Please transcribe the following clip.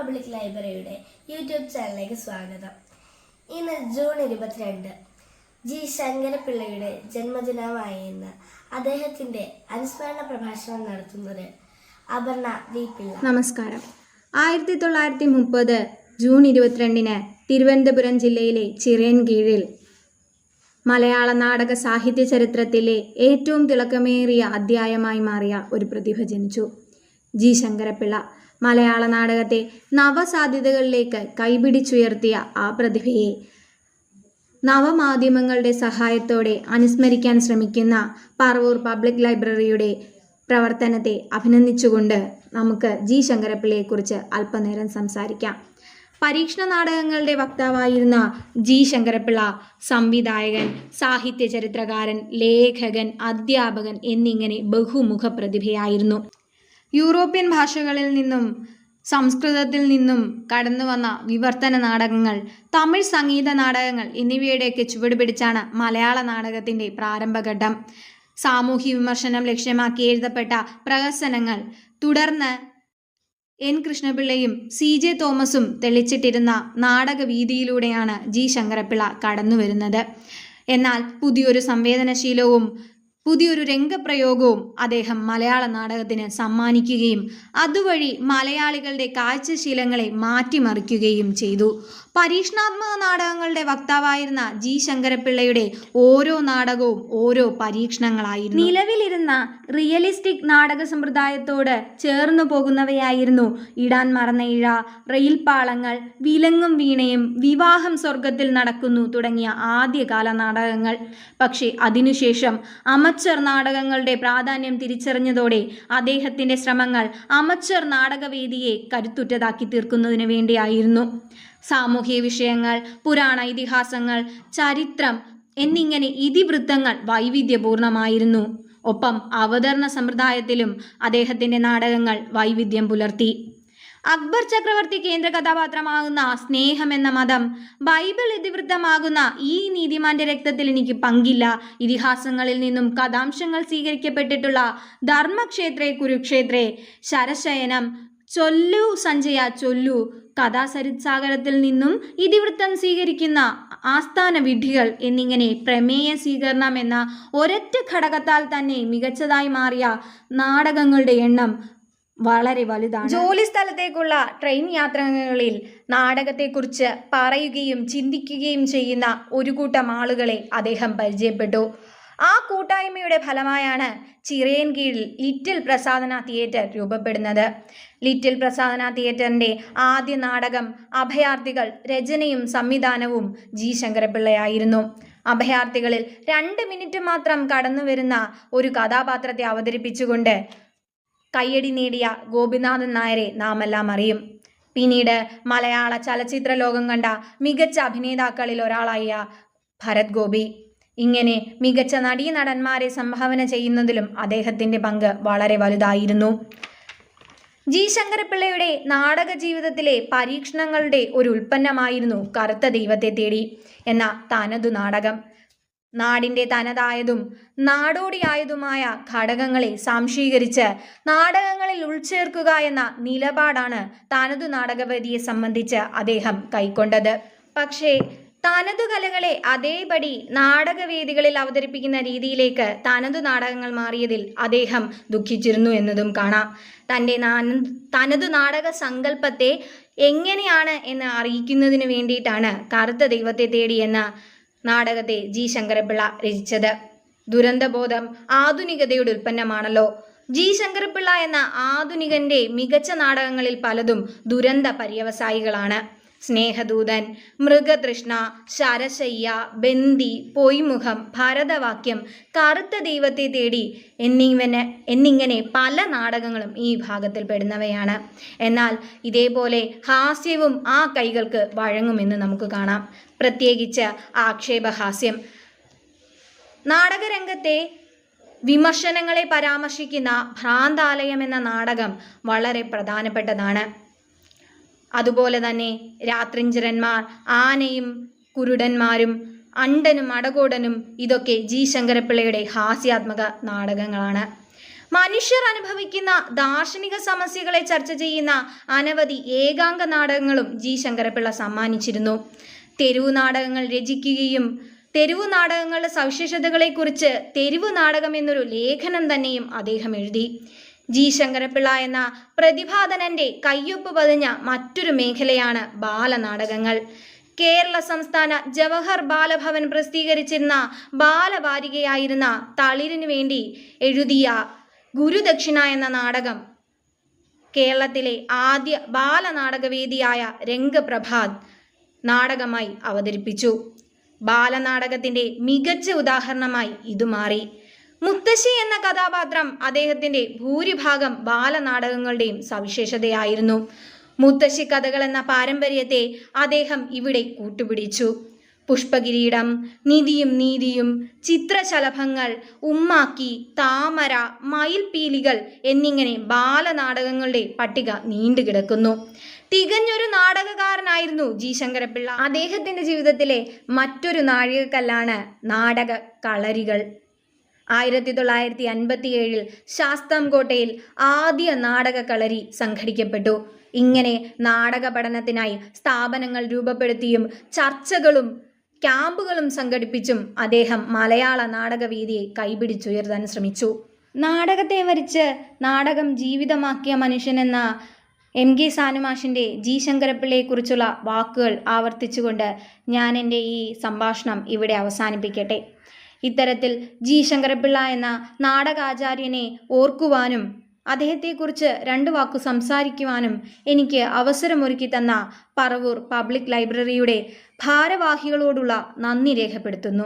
Public ലൈബ്രറിയുടെ YouTube ചാനലിലേക്ക് സ്വാഗതം. ഇന്ന് ജൂൺ 22 ജി ശങ്കരപ്പിള്ളയുടെ ജന്മദിനമായ ഇന്ന് അദ്ദേഹത്തിന്റെ അനുസ്മരണ പ്രഭാഷണം നടത്തുന്നത് അപർണ വി പിള്ള. നമസ്കാരം. 1930 ജൂൺ 22 തിരുവനന്തപുരം ജില്ലയിലെ ചിറയൻകീഴിൽ മലയാള നാടക സാഹിത്യ ചരിത്രത്തിലെ ഏറ്റവും തിളക്കമേറിയ അധ്യായമായി മാറിയ ഒരു പ്രതിഭ ജനിച്ചു. ജി ശങ്കരപ്പിള്ള മലയാള നാടകത്തെ നവസാധ്യതകളിലേക്ക് കൈപിടിച്ചുയർത്തിയ ആ പ്രതിഭയെ നവമാധ്യമങ്ങളുടെ സഹായത്തോടെ അനുസ്മരിക്കാൻ ശ്രമിക്കുന്ന പറവൂർ പബ്ലിക് ലൈബ്രറിയുടെ പ്രവർത്തനത്തെ അഭിനന്ദിച്ചുകൊണ്ട് നമുക്ക് ജി ശങ്കരപ്പിള്ളയെക്കുറിച്ച് അല്പനേരം സംസാരിക്കാം. പരീക്ഷണ നാടകങ്ങളുടെ വക്താവായിരുന്ന ജി ശങ്കരപ്പിള്ള സംവിധായകൻ, സാഹിത്യ ചരിത്രകാരൻ, ലേഖകൻ, അധ്യാപകൻ എന്നിങ്ങനെ ബഹുമുഖ പ്രതിഭയായിരുന്നു. യൂറോപ്യൻ ഭാഷകളിൽ നിന്നും സംസ്കൃതത്തിൽ നിന്നും കടന്നു വന്ന വിവർത്തന നാടകങ്ങൾ, തമിഴ് സംഗീത നാടകങ്ങൾ എന്നിവയുടെയൊക്കെ ചുവടുപിടിച്ചാണ് മലയാള നാടകത്തിൻ്റെ പ്രാരംഭഘട്ടം. സാമൂഹ്യ വിമർശനം ലക്ഷ്യമാക്കി എഴുതപ്പെട്ട പ്രഹസനങ്ങൾ തുടർന്ന് എൻ കൃഷ്ണപിള്ളയും സി ജെ തോമസും തെളിച്ചിട്ടിരുന്ന നാടകവീതിയിലൂടെയാണ് ജി ശങ്കരപ്പിള്ള കടന്നു വരുന്നത്. എന്നാൽ പുതിയൊരു സംവേദനശീലവും പുതിയൊരു രംഗപ്രയോഗവും അദ്ദേഹം മലയാള നാടകത്തിന് സമ്മാനിക്കുകയും അതുവഴി മലയാളികളുടെ കാഴ്ചശീലങ്ങളെ മാറ്റിമറിക്കുകയും ചെയ്തു. പരീക്ഷണാത്മക നാടകങ്ങളുടെ വക്താവായിരുന്ന ജി ശങ്കരപ്പിള്ളയുടെ ഓരോ നാടകവും ഓരോ പരീക്ഷണങ്ങളായിരുന്നു. നിലവിലിരുന്ന റിയലിസ്റ്റിക് നാടക സമ്പ്രദായത്തോട് ചേർന്നു പോകുന്നവയായിരുന്നു ഇടാൻ മറന്ന ഇഴ, റെയിൽപ്പാളങ്ങൾ, വിലങ്ങും വീണയും, വിവാഹം സ്വർഗത്തിൽ നടക്കുന്നു തുടങ്ങിയ ആദ്യകാല നാടകങ്ങൾ. പക്ഷേ അതിനുശേഷം അമച്ചർ നാടകങ്ങളുടെ പ്രാധാന്യം തിരിച്ചറിഞ്ഞതോടെ അദ്ദേഹത്തിൻ്റെ ശ്രമങ്ങൾ അമച്ചർ നാടകവേദിയെ കരുത്തുറ്റതാക്കി തീർക്കുന്നതിന് വേണ്ടിയായിരുന്നു. സാമൂഹ്യ വിഷയങ്ങൾ, പുരാണ ഇതിഹാസങ്ങൾ, ചരിത്രം എന്നിങ്ങനെ ഇതിവൃത്തങ്ങൾ വൈവിധ്യപൂർണമായിരുന്നു. ഒപ്പം അവതരണ സമ്പ്രദായത്തിലും അദ്ദേഹത്തിൻ്റെ നാടകങ്ങൾ വൈവിധ്യം പുലർത്തി. അക്ബർ ചക്രവർത്തി കേന്ദ്ര കഥാപാത്രമാകുന്ന സ്നേഹം എന്ന മതം, ബൈബിൾ ഇതിവൃത്തമാകുന്ന ഈ നീതിമാന്റെ രക്തത്തിൽ എനിക്ക് പങ്കില്ല, ഇതിഹാസങ്ങളിൽ നിന്നും കഥാംശങ്ങൾ സ്വീകരിക്കപ്പെട്ടിട്ടുള്ള ധർമ്മക്ഷേത്രേ കുരുക്ഷേത്രേ, ശരശയനം, ചൊല്ലു സഞ്ജയ ചൊല്ലു, കഥാസരിത്സാഗരത്തിൽ നിന്നും ഇതിവൃത്തം സ്വീകരിക്കുന്ന ആസ്ഥാന വിഡ്ഢികൾ എന്നിങ്ങനെ പ്രമേയ സ്വീകരണം എന്ന ഒരൊറ്റ ഘടകത്താൽ തന്നെ മികച്ചതായി മാറിയ നാടകങ്ങളുടെ എണ്ണം വളരെ വലുതാണ്. ജോലി സ്ഥലത്തേക്കുള്ള ട്രെയിൻ യാത്രകളിൽ നാടകത്തെക്കുറിച്ച് പറയുകയും ചിന്തിക്കുകയും ചെയ്യുന്ന ഒരു കൂട്ടം ആളുകളെ അദ്ദേഹം പരിചയപ്പെട്ടു. ആ കൂട്ടായ്മയുടെ ഫലമായാണ് ചിറയൻകീഴിൽ ലിറ്റിൽ പ്രസാദന തിയേറ്റർ രൂപപ്പെടുന്നത്. ലിറ്റിൽ പ്രസാദന തിയേറ്ററിൻ്റെ ആദ്യ നാടകം അഭയാർത്ഥികൾ രചനയും സംവിധാനവും ജി ശങ്കരപ്പിള്ളയായിരുന്നു. അഭയാർത്ഥികളിൽ 2 മിനിറ്റ് മാത്രം കടന്നു വരുന്ന ഒരു കഥാപാത്രത്തെ അവതരിപ്പിച്ചുകൊണ്ട് കയ്യടി നേടിയ ഗോപിനാഥൻ നായരെ നാം എല്ലാം അറിയും. പിന്നീട് മലയാള ചലച്ചിത്ര ലോകം കണ്ട മികച്ച അഭിനേതാക്കളിൽ ഒരാളായ ഭരത് ഗോപി. ഇങ്ങനെ മികച്ച നടീനടന്മാരെ സംഭാവന ചെയ്യുന്നതിലും അദ്ദേഹത്തിൻ്റെ പങ്ക് വളരെ വലുതായിരുന്നു. ജി ശങ്കരപ്പിള്ളയുടെ നാടക ജീവിതത്തിലെ പരീക്ഷണങ്ങളുടെ ഒരു ഉൽപ്പന്നമായിരുന്നു കറുത്ത ദൈവത്തെ തേടി എന്ന തനതു നാടകം. നാടിൻ്റെ തനതായതും നാടോടിയായതുമായ ഘടകങ്ങളെ സാംശീകരിച്ച് നാടകങ്ങളിൽ ഉൾച്ചേർക്കുക എന്ന നിലപാടാണ് തനതു നാടകവേദിയെ സംബന്ധിച്ച് അദ്ദേഹം കൈക്കൊണ്ടത്. പക്ഷേ തനതു കലകളെ അതേപടി നാടകവേദികളിൽ അവതരിപ്പിക്കുന്ന രീതിയിലേക്ക് തനതു നാടകങ്ങൾ മാറിയതിൽ അദ്ദേഹം ദുഃഖിച്ചിരുന്നു എന്നതും കാണാം. തൻ്റെ തനതു നാടക സങ്കല്പത്തെ എങ്ങനെയാണ് എന്ന് അറിയിക്കുന്നതിന് വേണ്ടിയിട്ടാണ് കറുത്ത ദൈവത്തെ തേടി എന്ന നാടകത്തെ ജി ശങ്കരപ്പിള്ള രചിച്ചത്. ദുരന്തബോധം ആധുനികതയുടെ ഉൽപ്പന്നമാണല്ലോ. ജി ശങ്കരപ്പിള്ള എന്ന ആധുനികന്റെ മികച്ച നാടകങ്ങളിൽ പലതും ദുരന്ത പര്യവസായികളാണ്. സ്നേഹദൂതൻ, മൃഗതൃഷ്ണ, ശരശയ്യ, ബന്ദി, പൊയ്മുഖം, ഭരതവാക്യം, കറുത്ത ദൈവത്തെ തേടി എന്നിങ്ങനെ പല നാടകങ്ങളും ഈ വിഭാഗത്തിൽ പെടുന്നവയാണ്. എന്നാൽ ഇതേപോലെ ഹാസ്യവും ആ കൈകൾക്ക് വഴങ്ങുമെന്ന് നമുക്ക് കാണാം. പ്രത്യേകിച്ച് ആക്ഷേപഹാസ്യം. നാടകരംഗത്തെ വിമർശനങ്ങളെ പരാമർശിക്കുന്ന ഭ്രാന്താലയം എന്ന നാടകം വളരെ പ്രധാനപ്പെട്ടതാണ്. അതുപോലെ തന്നെ രാത്രിഞ്ചരന്മാർ, ആനയും കുരുടന്മാരും, അണ്ടനും അടകോടനും ഇതൊക്കെ ജി ശങ്കരപ്പിള്ളയുടെ ഹാസ്യാത്മക നാടകങ്ങളാണ്. മനുഷ്യർ അനുഭവിക്കുന്ന ദാർശനിക സമസ്യകളെ ചർച്ച ചെയ്യുന്ന അനവധി ഏകാംഗ നാടകങ്ങളും ജി ശങ്കരപ്പിള്ള സമ്മാനിച്ചിരുന്നു. തെരുവു നാടകങ്ങൾ രചിക്കുകയും തെരുവു നാടകങ്ങളുടെ സവിശേഷതകളെക്കുറിച്ച് തെരുവു നാടകം എന്നൊരു ലേഖനം തന്നെയും അദ്ദേഹം എഴുതി. ജി ശങ്കരപ്പിള്ള എന്ന പ്രതിഭാധനന്റെ കയ്യൊപ്പ് പതിഞ്ഞ മറ്റൊരു മേഖലയാണ് ബാലനാടകങ്ങൾ. കേരള സംസ്ഥാന ജവഹർ ബാലഭവൻ പ്രസിദ്ധീകരിച്ചിരുന്ന ബാലവാരികയായിരുന്ന തളിരിനു വേണ്ടി എഴുതിയ ഗുരുദക്ഷിണ എന്ന നാടകം കേരളത്തിലെ ആദ്യ ബാലനാടകവേദിയായ രംഗപ്രഭാത് നാടകമായി അവതരിപ്പിച്ചു. ബാലനാടകത്തിന്റെ മികച്ച ഉദാഹരണമായി ഇത് മാറി. മുത്തശ്ശി എന്ന കഥാപാത്രം അദ്ദേഹത്തിന്റെ ഭൂരിഭാഗം ബാലനാടകങ്ങളുടെയും സവിശേഷതയായിരുന്നു. മുത്തശ്ശി കഥകൾ എന്ന പാരമ്പര്യത്തെ അദ്ദേഹം ഇവിടെ കൂട്ടുപിടിച്ചു. പുഷ്പകിരീടം, നിധിയും നീതിയും, ചിത്രശലഭങ്ങൾ, ഉമ്മാക്കി, താമര, മയിൽപീലികൾ എന്നിങ്ങനെ ബാലനാടകങ്ങളുടെ പട്ടിക നീണ്ടുകിടക്കുന്നു. തികഞ്ഞൊരു നാടകകാരനായിരുന്നു ജി ശങ്കരപ്പിള്ള. അദ്ദേഹത്തിന്റെ ജീവിതത്തിലെ മറ്റൊരു നാഴികക്കല്ലാണ് നാടക കളരികൾ. 1957 ശാസ്താംകോട്ടയിൽ ആദ്യ നാടക കളരി സംഘടിക്കപ്പെട്ടു. ഇങ്ങനെ നാടക പഠനത്തിനായി സ്ഥാപനങ്ങൾ രൂപപ്പെടുത്തിയും ചർച്ചകളും ക്യാമ്പുകളും സംഘടിപ്പിച്ചും അദ്ദേഹം മലയാള നാടകവേദിയെ കൈപിടിച്ചുയർത്താൻ ശ്രമിച്ചു. നാടകത്തെ വരിച്ച് നാടകം ജീവിതമാക്കിയ മനുഷ്യനെന്ന MK സാനുമാഷിൻ്റെ ജി ശങ്കരപ്പിള്ളയെക്കുറിച്ചുള്ള വാക്കുകൾ ആവർത്തിച്ചുകൊണ്ട് ഞാൻ എൻ്റെ ഈ സംഭാഷണം ഇവിടെ അവസാനിപ്പിക്കട്ടെ. ഇത്തരത്തിൽ ജി ശങ്കരപ്പിള്ള എന്ന നാടകാചാര്യനെ ഓർക്കുവാനും അദ്ദേഹത്തെക്കുറിച്ച് 2 വാക്കു സംസാരിക്കുവാനും എനിക്ക് അവസരമൊരുക്കി തന്ന പറവൂർ പബ്ലിക് ലൈബ്രറിയുടെ ഭാരവാഹികളോടുള്ള നന്ദി രേഖപ്പെടുത്തുന്നു.